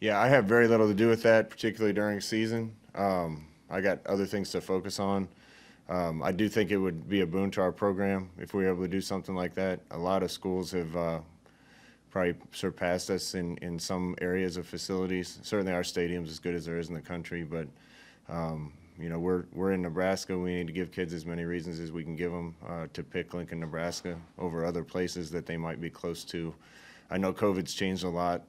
Yeah, I have very little to do with that, particularly during season. I got other things to focus on. I do think it would be a boon to our program if we were able to do something like that. A lot of schools have probably surpassed us in some areas of facilities. Certainly our stadium's as good as there is in the country, but we're in Nebraska. We need to give kids as many reasons as we can give them to pick Lincoln, Nebraska over other places that they might be close to. I know COVID's changed a lot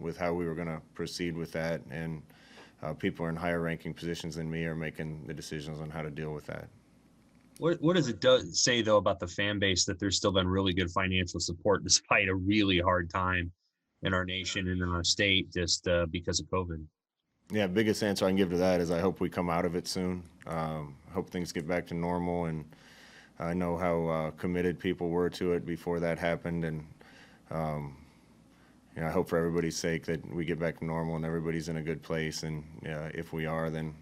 with how we were going to proceed with that, and people in higher ranking positions than me are making the decisions on how to deal with that. What does it say, though, about the fan base that there's still been really good financial support despite a really hard time in our nation and in our state just because of COVID? Yeah, biggest answer I can give to that is I hope we come out of it soon. Hope things get back to normal, and I know how committed people were to it before that happened, and I hope for everybody's sake that we get back to normal and everybody's in a good place. And if we are, then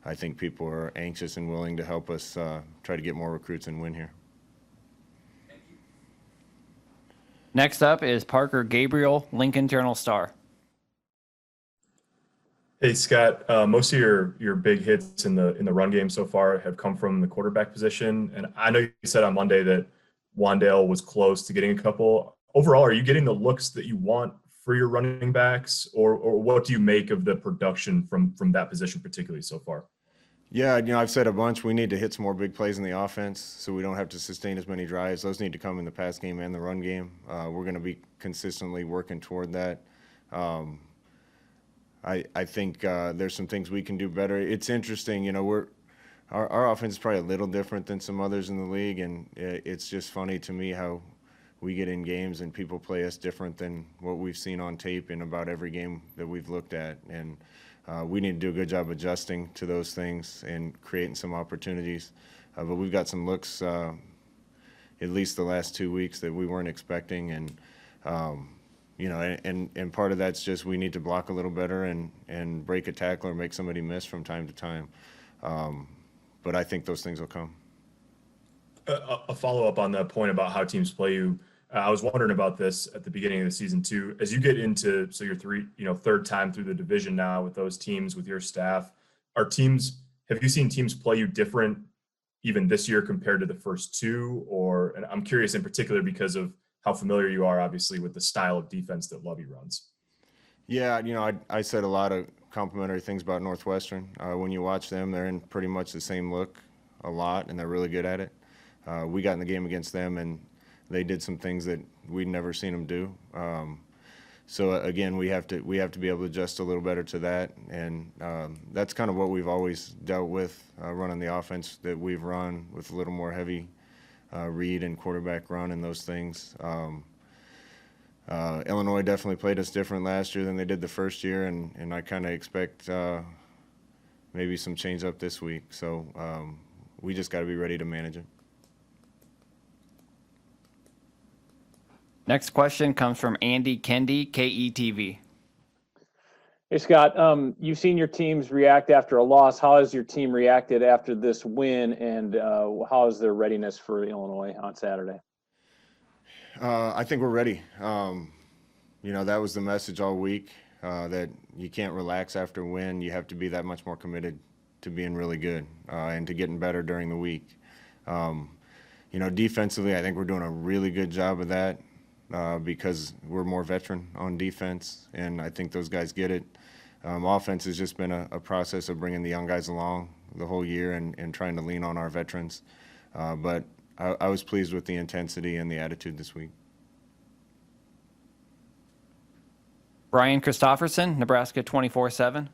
I think people are anxious and willing to help us try to get more recruits and win here. Next up is Parker Gabriel, Lincoln Journal-Star. Hey Scott, most of your big hits in the run game so far have come from the quarterback position, and I know you said on Monday that Wandale was close to getting a couple. Overall, are you getting the looks that you want for your running backs, or what do you make of the production from that position particularly so far? Yeah, I've said a bunch. We need to hit some more big plays in the offense so we don't have to sustain as many drives. Those need to come in the pass game and the run game. We're going to be consistently working toward that. I think there's some things we can do better. It's interesting, our offense is probably a little different than some others in the league, and it's just funny to me how we get in games and people play us different than what we've seen on tape in about every game that we've looked at. And we need to do a good job adjusting to those things and creating some opportunities. But we've got some looks, at least the last 2 weeks, that we weren't expecting. And and part of that's just we need to block a little better and break a tackle or make somebody miss from time to time. But I think those things will come. A follow-up on that point about how teams play you. I was wondering about this at the beginning of the season too. As you get into your third time through the division now with those teams, with your staff, have you seen teams play you different even this year compared to the first two? And I'm curious in particular because of how familiar you are, obviously, with the style of defense that Lovie runs. Yeah, I said a lot of complimentary things about Northwestern. When you watch them, they're in pretty much the same look a lot, and they're really good at it. We got in the game against them, and they did some things that we'd never seen them do. So again, we have to be able to adjust a little better to that, and that's kind of what we've always dealt with, running the offense that we've run with a little more heavy read and quarterback run and those things. Illinois definitely played us different last year than they did the first year, and I kind of expect maybe some change up this week. So we just got to be ready to manage it. Next question comes from Andy Kendi, KETV. Hey, Scott, you've seen your teams react after a loss. How has your team reacted after this win, and how is their readiness for Illinois on Saturday? I think we're ready. That was the message all week, that you can't relax after a win. You have to be that much more committed to being really good and to getting better during the week. Defensively, I think we're doing a really good job of that. Because we're more veteran on defense, and I think those guys get it. Offense has just been a process of bringing the young guys along the whole year and trying to lean on our veterans. But I was pleased with the intensity and the attitude this week. Brian Christopherson, Nebraska 24/7.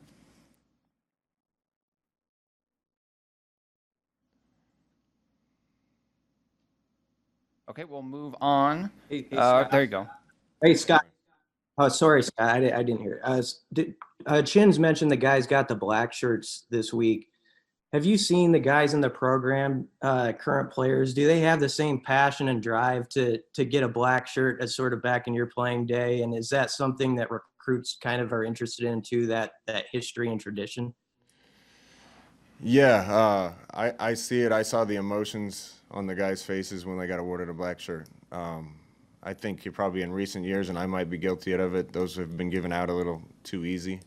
Okay, we'll move on. Hey, there you go. Hey, Scott. Oh, sorry, Scott. I didn't hear. Chin's mentioned the guys got the black shirts this week. Have you seen the guys in the program, current players? Do they have the same passion and drive to get a black shirt as sort of back in your playing day? And is that something that recruits kind of are interested in too, that history and tradition? Yeah, I see it. I saw the emotions on the guys' faces when they got awarded a black shirt. I think you're probably in recent years, and I might be guilty of it, those have been given out a little too easy.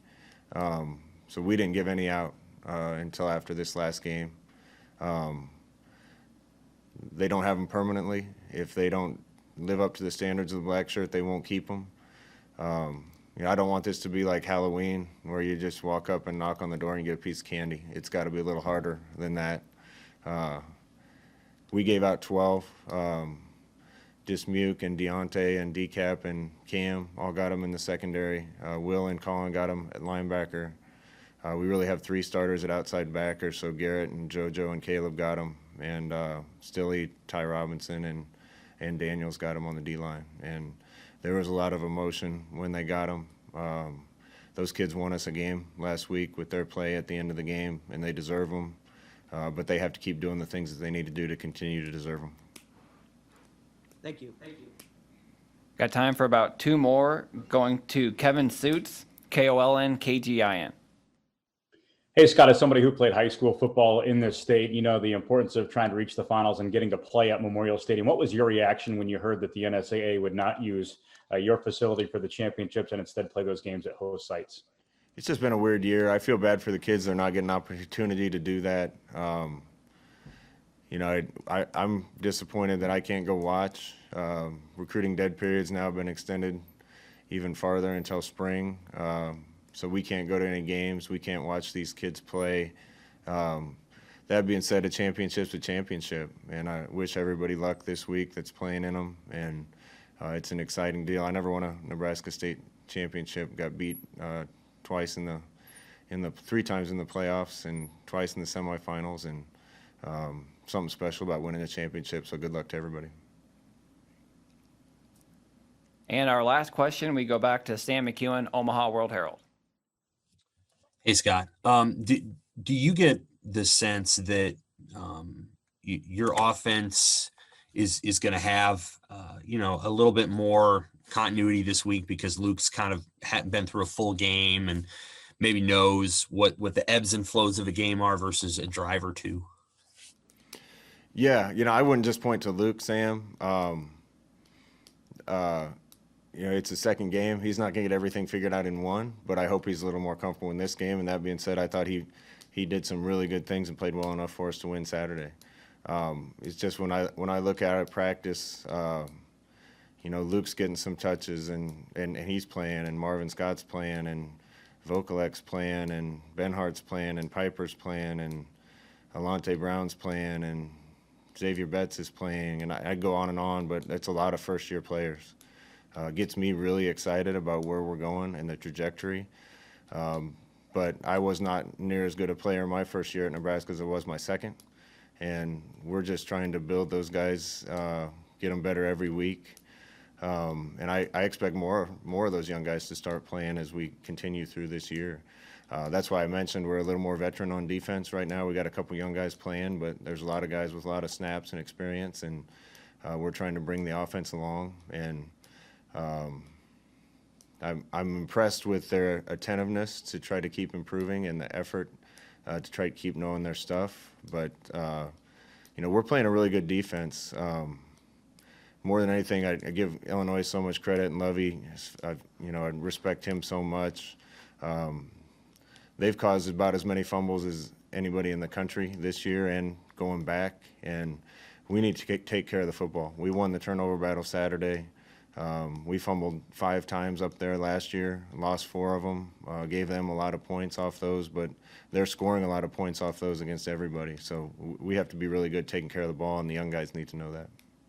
So we didn't give any out until after this last game. They don't have them permanently. If they don't live up to the standards of the black shirt, they won't keep them. I don't want this to be like Halloween where you just walk up and knock on the door and you get a piece of candy. It's got to be a little harder than that. We gave out 12. Dismuke and Deontay and Decap and Cam all got them in the secondary. Will and Colin got them at linebacker. We really have 3 starters at outside backer, so Garrett and JoJo and Caleb got them, and Stilly, Ty Robinson, and Daniels got them on the D-line. And there was a lot of emotion when they got them. Those kids won us a game last week with their play at the end of the game, and they deserve them. But they have to keep doing the things that they need to do to continue to deserve them. Thank you. Got time for about 2 more. Going to Kevin Suits, KOLN-KGIN. Hey, Scott, as somebody who played high school football in this state, you know the importance of trying to reach the finals and getting to play at Memorial Stadium. What was your reaction when you heard that the NSAA would not use your facility for the championships and instead play those games at host sites? It's just been a weird year. I feel bad for the kids. They're not getting an opportunity to do that. I'm disappointed that I can't go watch. Recruiting dead period's now been extended even farther until spring. So we can't go to any games. We can't watch these kids play. That being said, a championship's a championship, and I wish everybody luck this week that's playing in them. And it's an exciting deal. I never won a Nebraska State championship. Got beat twice in the 3 times in the playoffs and twice in the semifinals, and something special about winning a championship. So good luck to everybody. And our last question, we go back to Sam McEwen, Omaha World-Herald. Hey, Scott, do you get the sense that your offense is going to have, a little bit more continuity this week because Luke's kind of hadn't been through a full game and maybe knows what the ebbs and flows of a game are versus a drive or two? Yeah, I wouldn't just point to Luke, Sam. It's a second game. He's not going to get everything figured out in one, but I hope he's a little more comfortable in this game. And that being said, I thought he did some really good things and played well enough for us to win Saturday. It's just when I look at it practice, Luke's getting some touches and he's playing, and Marvin Scott's playing, and Vokalek's playing, and Benhart's playing, and Piper's playing, and Alante Brown's playing, and Xavier Betts is playing, and I go on, but it's a lot of first-year players. Gets me really excited about where we're going and the trajectory. But I was not near as good a player my first year at Nebraska as I was my second. And we're just trying to build those guys, get them better every week. And I expect more of those young guys to start playing as we continue through this year. That's why I mentioned we're a little more veteran on defense right now. We got a couple young guys playing, but there's a lot of guys with a lot of snaps and experience, and we're trying to bring the offense along. And I'm impressed with their attentiveness to try to keep improving and the effort to try to keep knowing their stuff. But we're playing a really good defense. More than anything, I give Illinois so much credit, and Lovey, I respect him so much. They've caused about as many fumbles as anybody in the country this year and going back, and we need to take care of the football. We won the turnover battle Saturday. We fumbled 5 times up there last year, lost 4 of them, gave them a lot of points off those, but they're scoring a lot of points off those against everybody. So we have to be really good taking care of the ball, and the young guys need to know that.